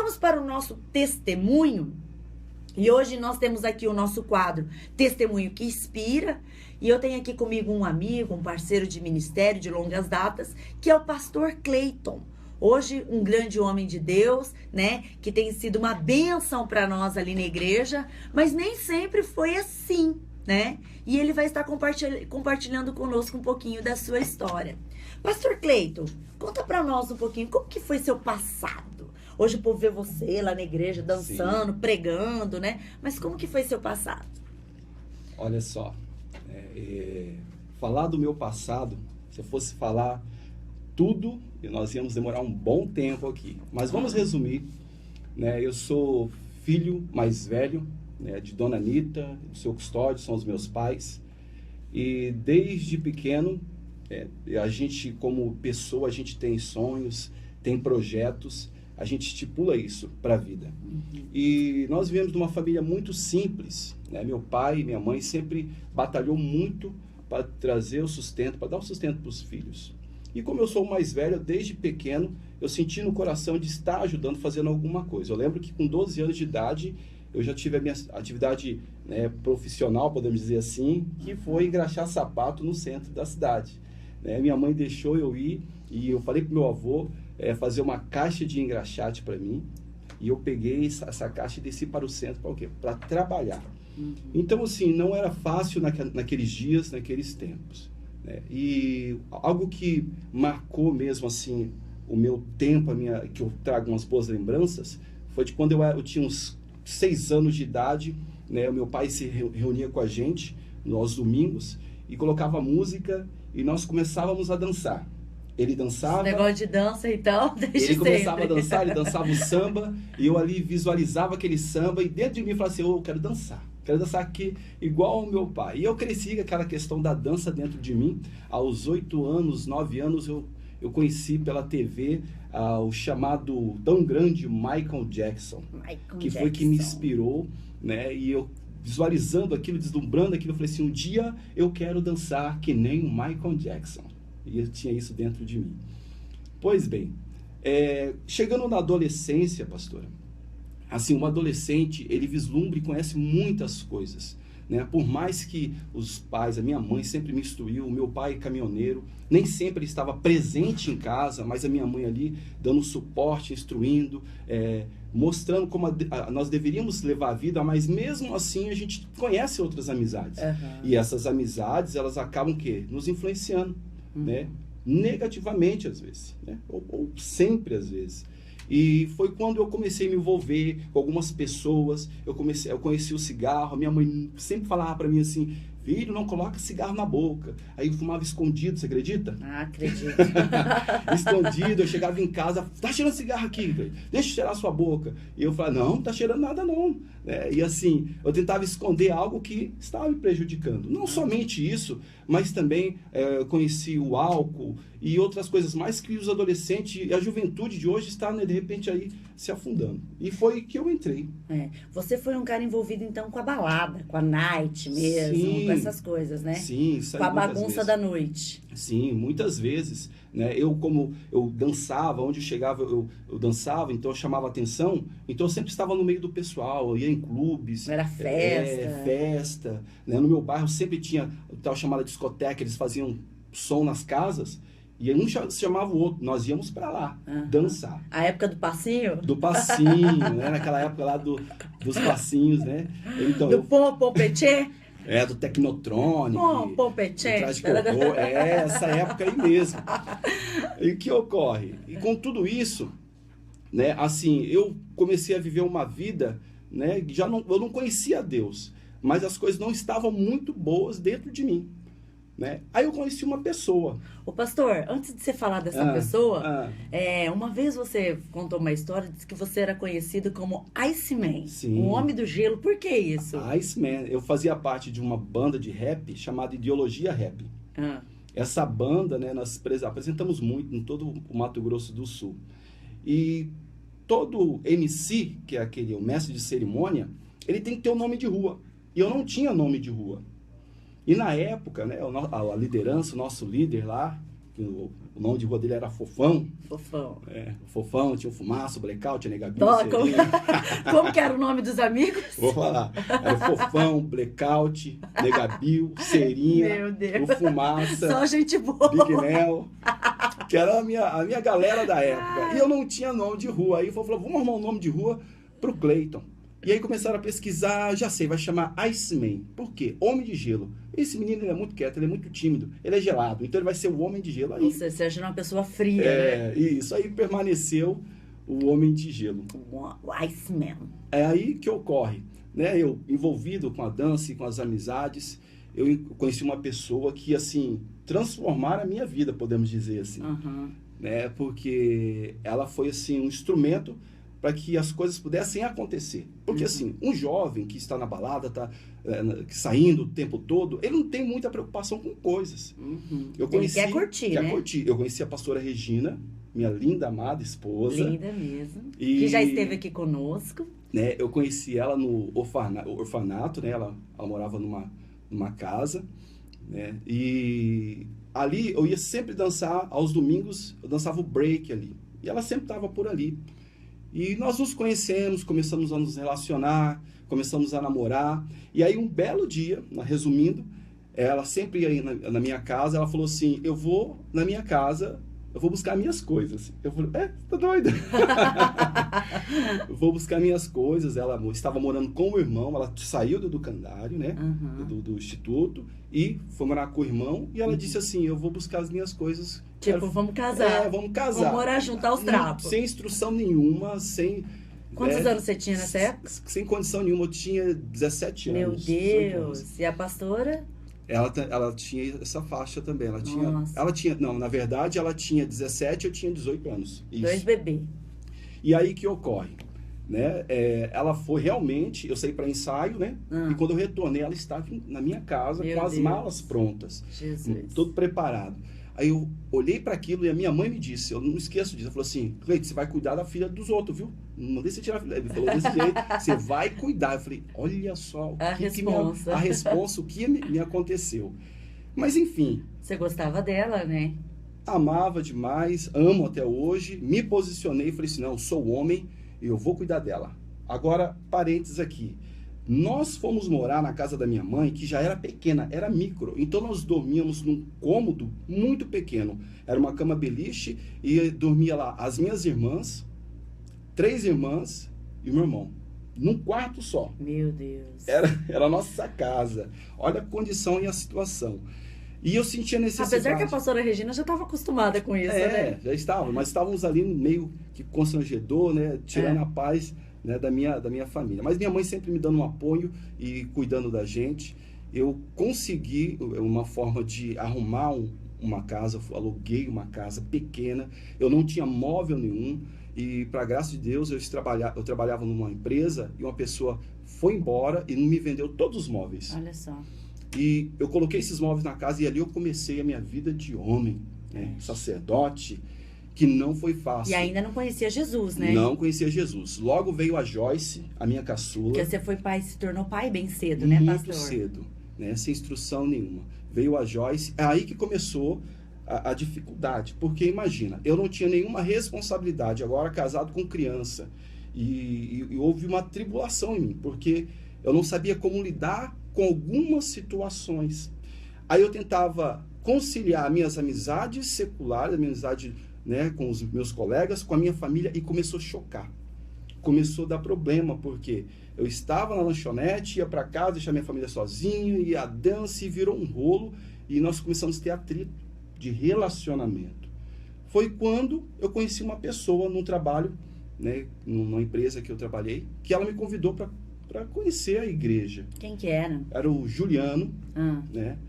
Vamos para o nosso testemunho. E hoje nós temos aqui o nosso quadro Testemunho que Inspira. E eu tenho aqui comigo um amigo, um parceiro de ministério de longas datas, que é o pastor Cleiton. Hoje, um grande homem de Deus, né? Que tem sido uma bênção para nós ali na igreja, mas nem sempre foi assim, né? E ele vai estar compartilhando conosco um pouquinho da sua história. Pastor Cleiton, conta para nós um pouquinho como que foi seu passado. Hoje o povo vê você lá na igreja dançando, sim, pregando, né? Mas como que foi seu passado? Olha só, falar do meu passado, se eu fosse falar tudo, nós íamos demorar um bom tempo aqui. Mas vamos resumir, né? Eu sou filho mais velho, né, de Dona Anita, do seu Custódio, são os meus pais. E desde pequeno, a gente como pessoa, a gente tem sonhos, tem projetos, a gente estipula isso para a vida. E nós viemos de uma família muito simples, né? Meu pai e minha mãe sempre batalhou muito para trazer o sustento, para dar o sustento para os filhos. E como eu sou o mais velho, desde pequeno, eu senti no coração de estar ajudando, fazendo alguma coisa. Eu lembro que com 12 anos de idade, eu já tive a minha atividade, né, profissional, podemos dizer assim, que foi engraxar sapato no centro da cidade. Minha mãe deixou eu ir e eu falei para o meu avô fazer uma caixa de engraxate para mim. E eu peguei essa caixa e desci para o centro, para o quê? Para trabalhar. Então, assim, não era fácil naqueles dias, naqueles tempos. E algo que marcou mesmo, assim, o meu tempo, que eu trago umas boas lembranças, foi de quando eu tinha uns 6 anos de idade, né? O meu pai se reunia com a gente nos domingos e colocava música e nós começávamos a dançar. Ele dançava... Esse negócio de dança, então, ele começava a dançar, ele dançava o samba, e eu ali visualizava aquele samba, e dentro de mim eu falava assim, eu quero dançar aqui igual ao meu pai. E eu cresci com aquela questão da dança dentro de mim. Aos 8 anos, 9 anos, eu conheci pela TV o chamado tão grande Michael Jackson, foi que me inspirou, né? E eu visualizando aquilo, deslumbrando aquilo, eu falei assim, um dia eu quero dançar que nem o Michael Jackson. E eu tinha isso dentro de mim. Pois bem, chegando na adolescência, pastora, assim, um adolescente, ele vislumbra e conhece muitas coisas, né? Por mais que os pais, a minha mãe sempre me instruiu, o meu pai caminhoneiro, nem sempre ele estava presente em casa, mas a minha mãe ali dando suporte, instruindo, mostrando como nós deveríamos levar a vida, mas mesmo assim a gente conhece outras amizades. E essas amizades, elas acabam nos influenciando, né? Negativamente às vezes, né? Ou sempre às vezes. E foi quando eu comecei a me envolver com algumas pessoas, eu conheci o cigarro. Minha mãe sempre falava para mim assim, filho, não coloca cigarro na boca. Aí eu fumava escondido, você acredita? Ah, acredito. Escondido, eu chegava em casa, tá cheirando cigarro aqui, deixa eu cheirar a sua boca. E eu falava, não tá cheirando nada não. E assim, eu tentava esconder algo que estava me prejudicando. Não somente isso, mas também eu conheci o álcool e outras coisas mais que os adolescentes e a juventude de hoje está, né, de repente aí se afundando. E foi que eu entrei. Você foi um cara envolvido então com a balada, com a night mesmo, sim, com essas coisas, né? Sim, isso aí com a bagunça vezes. Da noite. Sim, muitas vezes, né? Como eu dançava, onde eu chegava eu dançava, então eu chamava atenção, então eu sempre estava no meio do pessoal, eu ia em clubes. Era festa. Festa, né? No meu bairro sempre tinha tal chamada discoteca, eles faziam som nas casas, e um chamava o outro, nós íamos para lá, dançar. A época do passinho? Do passinho, né? Naquela época lá dos passinhos, né? Então, do pompetê? Do Tecnotronic. Pompetê. Essa época aí mesmo. E o que ocorre? E com tudo isso, né? Assim, eu comecei a viver uma vida, né? Eu não conhecia Deus, mas as coisas não estavam muito boas dentro de mim. Né? Aí eu conheci uma pessoa. Ô pastor, antes de você falar dessa pessoa, uma vez você contou uma história, disse que você era conhecido como Iceman, o homem do gelo. Por que isso? Iceman, eu fazia parte de uma banda de rap chamada Ideologia Rap. Essa banda, né, nós apresentamos muito em todo o Mato Grosso do Sul. E todo MC, que é o mestre de cerimônia, ele tem que ter um nome de rua. E eu não tinha nome de rua. E na época, né, a liderança, o nosso líder lá, o nome de rua dele era Fofão. Fofão. Fofão, tinha o Fumaça, o Blackout, a Negabil, como que era o nome dos amigos? Vou falar. Era o Fofão, Blackout, Negabil, Serinha, Meu Deus. o Fumaça, Só gente boa. Big Nel, que era a minha galera da época. E eu não tinha nome de rua. Aí eu falei, vamos arrumar um nome de rua pro Cleiton. E aí começaram a pesquisar, já sei, vai chamar Iceman. Por quê? Homem de gelo. Esse menino ele é muito quieto, ele é muito tímido, ele é gelado, então ele vai ser o Homem de Gelo. Aí, você acha uma pessoa fria, né? Isso, aí permaneceu o Homem de Gelo. O Iceman. É aí que ocorre, né? Eu, envolvido com a dança e com as amizades, eu conheci uma pessoa que, assim, transformaram a minha vida, podemos dizer assim. Uhum. Né? Porque ela foi, assim, um instrumento para que as coisas pudessem acontecer. Porque, assim, um jovem que está na balada, está saindo o tempo todo, ele não tem muita preocupação com coisas. Uhum. Ele quer curtir, né? curtir. Eu conheci a pastora Regina, minha linda, amada esposa. Linda mesmo. Que já esteve aqui conosco. Né, eu conheci ela no orfanato, né? Ela morava numa casa, né? E ali eu ia sempre dançar, aos domingos eu dançava o break ali. E ela sempre estava por ali. E nós nos conhecemos, começamos a nos relacionar, começamos a namorar. E aí um belo dia, resumindo, ela sempre ia na minha casa, ela falou assim, eu vou na minha casa, eu vou buscar minhas coisas. Eu falei, tá doida? Eu vou buscar minhas coisas. Ela estava morando com o irmão, ela saiu do educandário, né? Uhum. Do instituto, e foi morar com o irmão. E ela disse assim, eu vou buscar as minhas coisas. Tipo, vamos casar. Vamos casar. Vamos morar junto aos trapos. Sem instrução nenhuma, sem... Quantos anos você tinha nessa época? Sem condição nenhuma, eu tinha 17 anos. Meu Deus! E a pastora? Ela tinha essa faixa também. Ela tinha, não, na verdade, ela tinha 17, eu tinha 18 anos. Isso. 2 bebês. E aí que ocorre, né? Ela foi realmente, eu saí para ensaio, né? E quando eu retornei, ela estava na minha casa com as malas prontas. Jesus. Tudo preparado. Aí eu olhei para aquilo e a minha mãe me disse, eu não esqueço disso, ela falou assim, Cleiton, você vai cuidar da filha dos outros, viu? Não mandei você tirar a filha. Ele falou desse jeito, você vai cuidar. Eu falei, olha só, a responsa, o que me aconteceu. Mas enfim. Você gostava dela, né? Amava demais, amo até hoje, me posicionei e falei assim, não, sou homem e eu vou cuidar dela. Agora, parênteses aqui. Nós fomos morar na casa da minha mãe, que já era pequena, era micro. Então, nós dormíamos num cômodo muito pequeno. Era uma cama beliche e dormia lá as minhas irmãs, 3 irmãs e o meu irmão. Num quarto só. Meu Deus. Era a nossa casa. Olha a condição e a situação. E eu sentia necessidade... Apesar que a pastora Regina já estava acostumada com isso, né? Já estava. Mas estávamos ali no meio que constrangedor, né? Tirando a paz... Né, da minha família. Mas minha mãe sempre me dando um apoio e cuidando da gente. Eu consegui uma forma de arrumar uma casa, aluguei uma casa pequena, eu não tinha móvel nenhum e, para graça de Deus, eu trabalhava numa empresa e uma pessoa foi embora e me vendeu todos os móveis. Olha só. E eu coloquei esses móveis na casa e ali eu comecei a minha vida de homem, né, sacerdote, que não foi fácil. E ainda não conhecia Jesus, né? Não conhecia Jesus. Logo veio a Joyce, a minha caçula. Porque você foi pai, se tornou pai bem cedo, né, pastor? Muito cedo, né? Sem instrução nenhuma. Veio a Joyce, é aí que começou a dificuldade. Porque imagina, eu não tinha nenhuma responsabilidade, agora casado com criança. E houve uma tribulação em mim, porque eu não sabia como lidar com algumas situações. Aí eu tentava conciliar minhas amizades seculares, a minha amizade, né, com os meus colegas, com a minha família, e começou a chocar. Começou a dar problema, porque eu estava na lanchonete, ia para casa, deixar minha família sozinha, e a dança virou um rolo, e nós começamos a ter atrito de relacionamento. Foi quando eu conheci uma pessoa num trabalho, né, numa empresa que eu trabalhei, que ela me convidou para conhecer a igreja. Quem que era? Era o Juliano, né?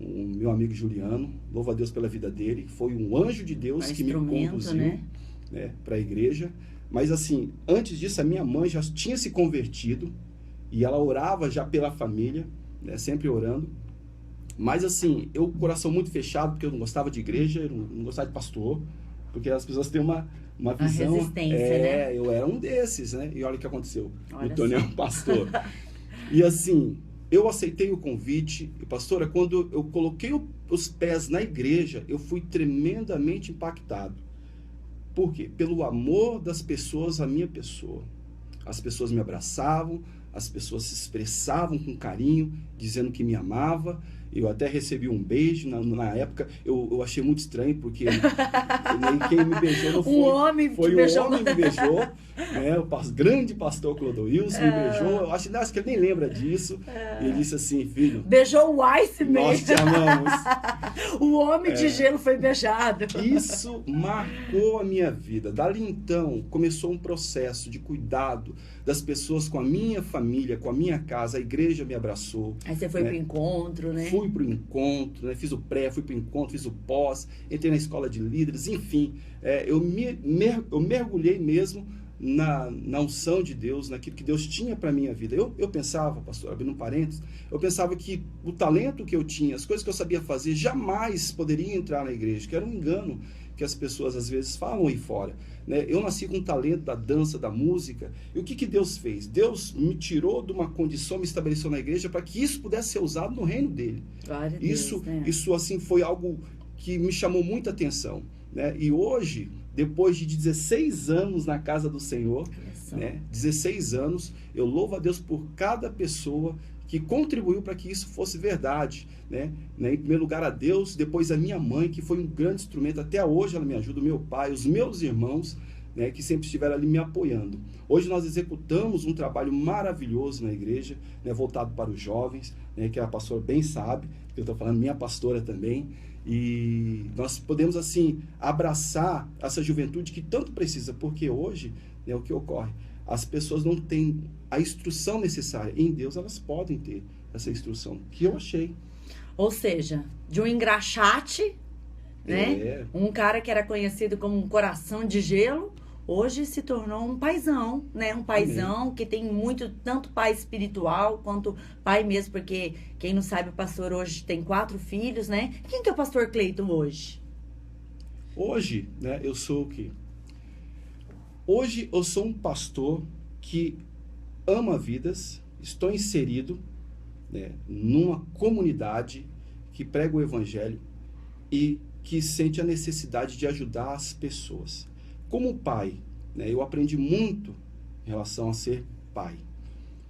O meu amigo Juliano, louvo a Deus pela vida dele, foi um anjo de Deus que me conduziu, né, para a igreja. Mas assim, antes disso, a minha mãe já tinha se convertido e ela orava já pela família, né, sempre orando. Mas assim, eu com o coração muito fechado, porque eu não gostava de igreja, eu não gostava de pastor, porque as pessoas têm uma visão... resistência, né? Eu era um desses, né? E olha o que aconteceu, Olha me tornei um pastor. E assim... eu aceitei o convite, e pastora, quando eu coloquei os pés na igreja, eu fui tremendamente impactado. Por quê? Pelo amor das pessoas à minha pessoa. As pessoas me abraçavam, as pessoas se expressavam com carinho, dizendo que me amava. Eu até recebi um beijo na época. Eu achei muito estranho, porque quem me beijou não foi... Um homem foi te um beijou. homem me beijou, né? O grande pastor Clodoilson me beijou. Eu acho que ele nem lembra disso. E ele disse assim, filho... Beijou o Ice Nós mesmo. te amamos. O homem de gelo foi beijado. Isso marcou a minha vida. Dali então, começou um processo de cuidado das pessoas com a minha família, com a minha casa. A igreja me abraçou. Aí você foi pro encontro, né? Fui pro encontro, né? Fiz o pré, fui pro encontro, fiz o pós, entrei na escola de líderes, enfim. Eu mergulhei mesmo na unção de Deus, naquilo que Deus tinha para minha vida. Eu pensava, pastor, abrindo um parênteses, eu pensava que o talento que eu tinha, as coisas que eu sabia fazer, jamais poderiam entrar na igreja, que era um engano que as pessoas às vezes falam aí fora, né? Eu nasci com o talento da dança, da música, e o que Deus fez? Deus me tirou de uma condição, me estabeleceu na igreja para que isso pudesse ser usado no reino dele. Glória a Deus, né? Isso assim foi algo que me chamou muita atenção, né? E hoje, depois de 16 anos na casa do Senhor, né? 16 anos, eu louvo a Deus por cada pessoa que contribuiu para que isso fosse verdade, né? Em primeiro lugar a Deus, depois a minha mãe, que foi um grande instrumento, até hoje ela me ajuda, o meu pai, os meus irmãos, né, que sempre estiveram ali me apoiando. Hoje nós executamos um trabalho maravilhoso na igreja, né, voltado para os jovens, né, que a pastora bem sabe, que eu estou falando, minha pastora também, e nós podemos assim abraçar essa juventude que tanto precisa, porque hoje, né, o que ocorre? As pessoas não têm a instrução necessária. Em Deus elas podem ter essa instrução, que eu achei. Ou seja, de um engraxate, né? Um cara que era conhecido como um coração de gelo, hoje se tornou um paizão, né? Um paizão. Amém. Que tem muito, tanto pai espiritual quanto pai mesmo, porque quem não sabe, o pastor hoje tem 4 filhos, né? Quem que é o pastor Cleiton hoje? Hoje, né, eu sou o quê? Hoje eu sou um pastor que ama vidas, estou inserido, né, numa comunidade que prega o evangelho e que sente a necessidade de ajudar as pessoas. Como pai, né, eu aprendi muito em relação a ser pai,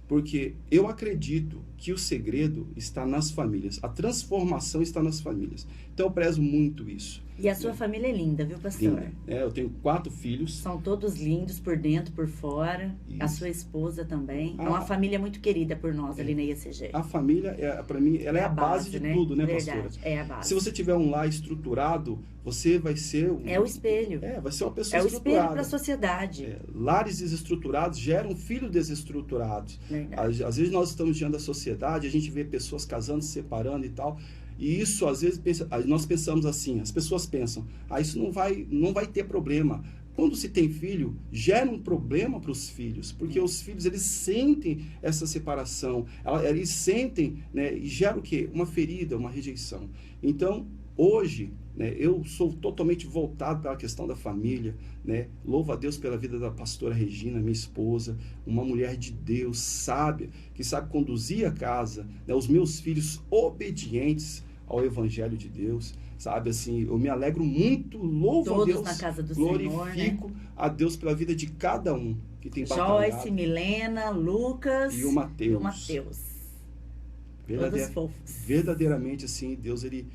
porque eu acredito que o segredo está nas famílias, a transformação está nas famílias. Então eu prezo muito isso. E a sua família é linda, viu, pastor? Linda. Eu tenho 4 filhos. São todos lindos, por dentro, por fora. Isso. A sua esposa também. É uma família muito querida por nós ali na IACG. A família, para mim, ela é a base de tudo, né, Verdade, pastora? é a base. Se você tiver um lar estruturado, você vai ser... É o espelho. Vai ser uma pessoa estruturada. É o espelho para a sociedade. Lares desestruturados geram filhos desestruturados. Às vezes nós estamos diante da sociedade, a gente vê pessoas casando, se separando e tal... E isso, às vezes, nós pensamos assim, as pessoas pensam, isso não vai ter problema. Quando se tem filho, gera um problema para os filhos, porque os filhos, eles sentem essa separação, eles sentem, né, e gera o quê? Uma ferida, uma rejeição. Então, hoje, né, eu sou totalmente voltado para a questão da família, né? Louvo a Deus pela vida da pastora Regina, minha esposa, uma mulher de Deus, sábia, que sabe conduzir a casa, né, os meus filhos obedientes ao Evangelho de Deus, sabe, assim, eu me alegro muito, louvo todos a Deus, na casa do glorifico Senhor, né? a Deus pela vida de cada um que tem batalhado. Joyce, Milena, Lucas e o Mateus. Todos fofos. Verdadeiramente, assim, Deus, ele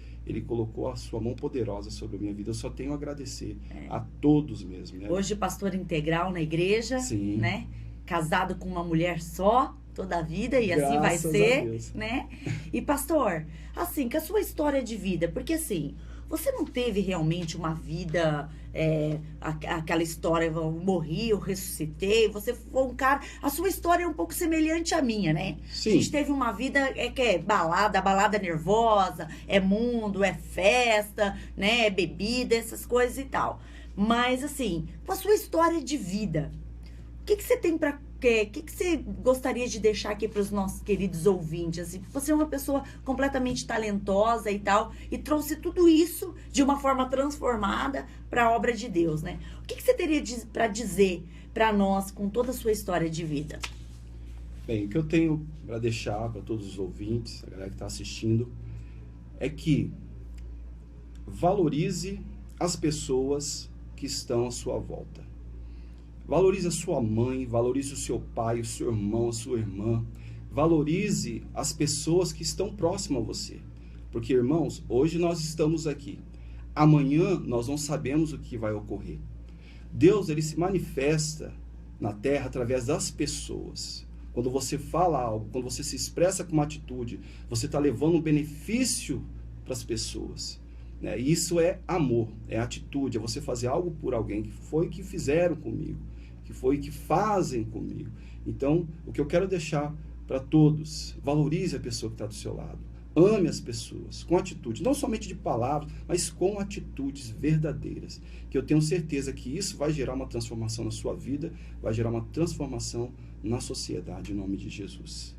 colocou a sua mão poderosa sobre a minha vida. Eu só tenho a agradecer a todos mesmo. Né? Hoje, pastor integral na igreja, Sim. Né? Casado com uma mulher só, toda a vida, e Graças assim vai ser, a né? E pastor, assim, com a sua história de vida, porque assim, você não teve realmente uma vida, aquela história, eu morri, eu ressuscitei, você foi um cara, a sua história é um pouco semelhante à minha, né? Sim. A gente teve uma vida que é balada nervosa, é mundo, é festa, né? É bebida, essas coisas e tal. Mas assim, com a sua história de vida, o que você tem para... O que você gostaria de deixar aqui para os nossos queridos ouvintes? Assim, você é uma pessoa completamente talentosa e tal, e trouxe tudo isso de uma forma transformada para a obra de Deus, né? O que você teria para dizer para nós com toda a sua história de vida? Bem, o que eu tenho para deixar para todos os ouvintes, a galera que está assistindo, é que valorize as pessoas que estão à sua volta. Valorize a sua mãe, valorize o seu pai, o seu irmão, a sua irmã. Valorize as pessoas que estão próximas a você. Porque, irmãos, hoje nós estamos aqui. Amanhã nós não sabemos o que vai ocorrer. Deus, ele se manifesta na terra através das pessoas. Quando você fala algo, quando você se expressa com uma atitude, você está levando um benefício para as pessoas. Né? E isso é amor, é atitude, é você fazer algo por alguém, que foi que fizeram comigo, que foi que fazem comigo. Então, o que eu quero deixar para todos, valorize a pessoa que está do seu lado. Ame as pessoas com atitude, não somente de palavras, mas com atitudes verdadeiras. Que eu tenho certeza que isso vai gerar uma transformação na sua vida, vai gerar uma transformação na sociedade, em nome de Jesus.